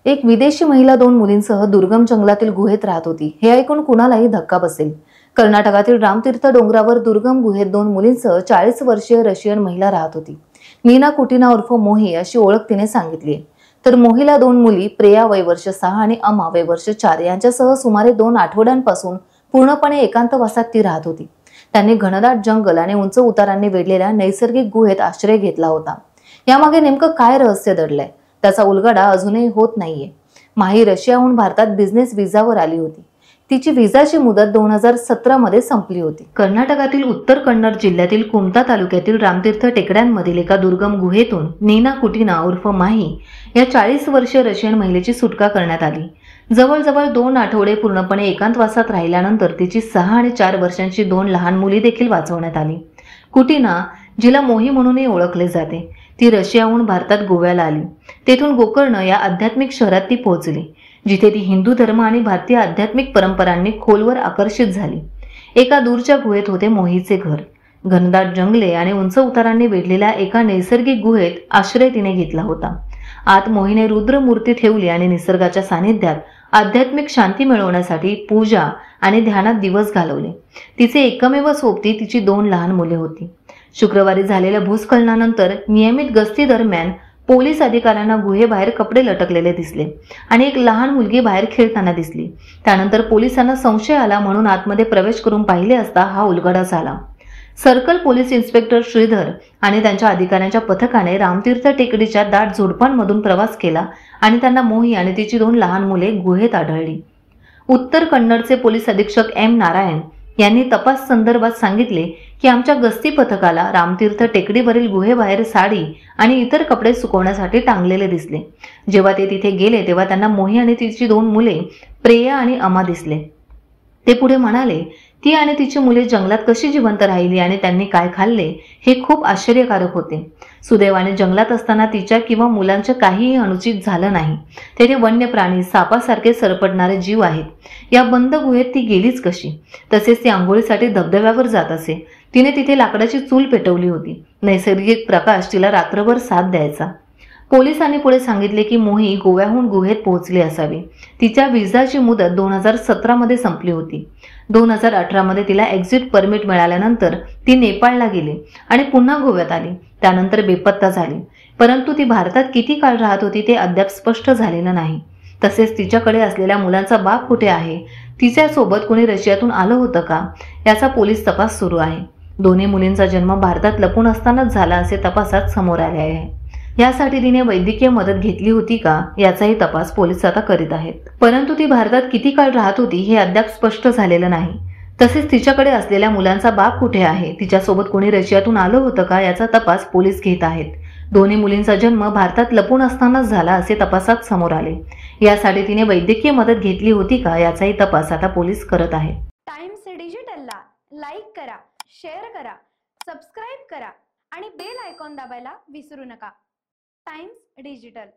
एक विदेशी महिला 2 मुलींसह दुर्गम जंगलातील गुहेत राहत होती। हे ऐकून कुणालाही धक्का बसेल। कर्नाटकातील रामतीर्थ डोंगरावर दुर्गम गुहेत 2 मुलींसह 40 वर्षीय रशियन महिला राहत होती। नीना कुटिना उर्फ मोही अशी ओळख तिने सांगितली आहे। तर मोहीला 2 मुली प्रेया वय वर्ष 6 आणि अमा वय वर्ष 4 यांच्यासह सुमारे 2 आठवड्यांपासून पूर्णपणे एकांतवासात ती राहत होती। त्यांनी घनदाट जंगल आणि उंच उतारांनी वेढलेल्या नैसर्गिक गुहेत आश्रय घेतला होता। यामागे नेमकं काय रहस्य दडलंय त्याचा उलगडा अजूनही होत नाहीये। माही रशियाहून भारतात बिझनेस व्हिसावर आली होती। तिची व्हिसाची मुदत 2017 मध्ये संपली होती। कर्नाटकातील उत्तर कन्नड जिल्ह्यातील कुमटा तालुक्यातील रामतीर्थ टेकड्यांमधील एका दुर्गम गुहेतून नीना कुटिना उर्फ माही या 40 वर्षीय रशियन महिलेची सुटका करण्यात आली। जवळजवळ 2 आठवडे पूर्णपणे एकांतवासात राहिल्यानंतर तिची 6 आणि 4 वर्षांची 2 लहान मुली देखील वाचवण्यात आली। कुटिना, जिला मोही म्हणूनही ओळखले जाते, ती रशियाहून भारतात गोव्याला आली। तेथून गोकर्ण या आध्यात्मिक शहरात ती पोहोचली, जिथे ती हिंदू धर्म आणि भारतीय आध्यात्मिक परंपरांनी खोलवर आकर्षित झाली। एका दूरच्या गुहेत होते मोहीचे घर। घनदाट जंगले आणि उंच उतारांनी वेढलेल्या एका नैसर्गिक गुहेत आश्रय तिने घेतला होता। आत मोहीने रुद्र मूर्ती ठेवली आणि निसर्गाच्या सानिध्यात आध्यात्मिक शांती मिळवण्यासाठी पूजा आणि ध्यानात दिवस घालवले। तिचे एकमेव सोबती तिची 2 लहान मुले होती। शुक्रवारी झालेल्या भूस्खलनानंतर नियमित गस्ती दरम्यान पोलीस अधिकाऱ्यांना गुहेबाहेर कपडे लटकलेले दिसले आणि एक लहान मुलगी बाहेर खेळताना दिसली। त्यानंतर पोलिसांना संशय आला म्हणून आतमध्ये प्रवेश करून पाहिले असता हा उलगडा झाला। सर्कल पोलीस इन्स्पेक्टर श्रीधर आणि त्यांच्या अधिकाऱ्यांच्या पथकाने रामतीर्थ टेकडीच्या दाट झुडपांमधून प्रवास केला आणि त्यांना मोही आणि तिची 2 लहान मुले गुहेत आढळली। उत्तर कन्नडचे पोलीस अधीक्षक एम नारायण यांनी तपास संदर्भात सांगितले की आमच्या गस्ती पथकाला रामतीर्थ टेकडीवरील गुहेबाहेर साडी आणि इतर कपडे सुकवण्यासाठी टांगलेले दिसले। जेव्हा ते तिथे गेले तेव्हा त्यांना मोही आणि तिची 2 मुले प्रेया आणि अमा दिसले। ते पुढे म्हणाले, ती आणि तिची मुले जंगलात कशी जिवंत राहिली आणि त्यांनी काय खाल्ले हे खूप आश्चर्यकारक होते। सुदैवाने जंगलात असताना तिच्या किंवा मुलांचं काहीही अनुचित झालं नाही। तेथे वन्य प्राणी, सापासारखे सरपटणारे जीव आहेत। या बंद गुहेत ती गेलीच कशी? तसेच ती आंघोळीसाठी धबधब्यावर जात असे। तिने तिथे लाकडाची चूल पेटवली होती। नैसर्गिक प्रकाश तिला रात्रभर साथ द्यायचा। पोलिसांनी पुढे सांगितले की मोही गोव्याहून गुहेत पोहोचली असावी। तिच्या व्हिसाची मुदत 2017 मध्ये संपली होती। 2018 मध्ये तिला एक्झिट परमिट मिळाल्यानंतर ती नेपाळला गेली आणि पुन्हा गोव्यात आली। त्यानंतर बेपत्ता झाली। परंतु ती भारतात किती काळ राहत होती ते अद्याप स्पष्ट झालेलं नाही। तसेच तिच्याकडे असलेल्या मुलांचा बाप कुठे आहे? तिच्या सोबत कोणी रशियातून आलं होतं का? याचा पोलीस तपास सुरू आहे। दोन्ही मुलींचा जन्म भारतात लपून असतानाच झाला असे तपासात समोर आले आहे। यासाठी तिने वैद्यकीय मदत घेतली होती का याचाही तपास पोलीस आता करीत आहेत। परंतु ती भारतात किती काळ राहत होती हे अद्याप स्पष्ट झालेलं नाही। तसेच तिच्याकडे असलेल्या मुलांचा बाप कुठे आहे? तिच्यासोबत कोणी रशियातून आलं होतं का याचा तपास पोलीस घेत आहेत। दोन्ही मुलींचा जन्म भारतात लपून असतानाच झाला असे तपासात समोर आले। यासाठी तिने वैद्यकीय मदत घेतली होती का याचाही तपास आता पोलीस करत आहेत। टाइम्स डिजिटलला लाईक करा, शेअर करा, सबस्क्राइब करा आणि बेल आयकॉन दाबायला विसरू नका। Times digital.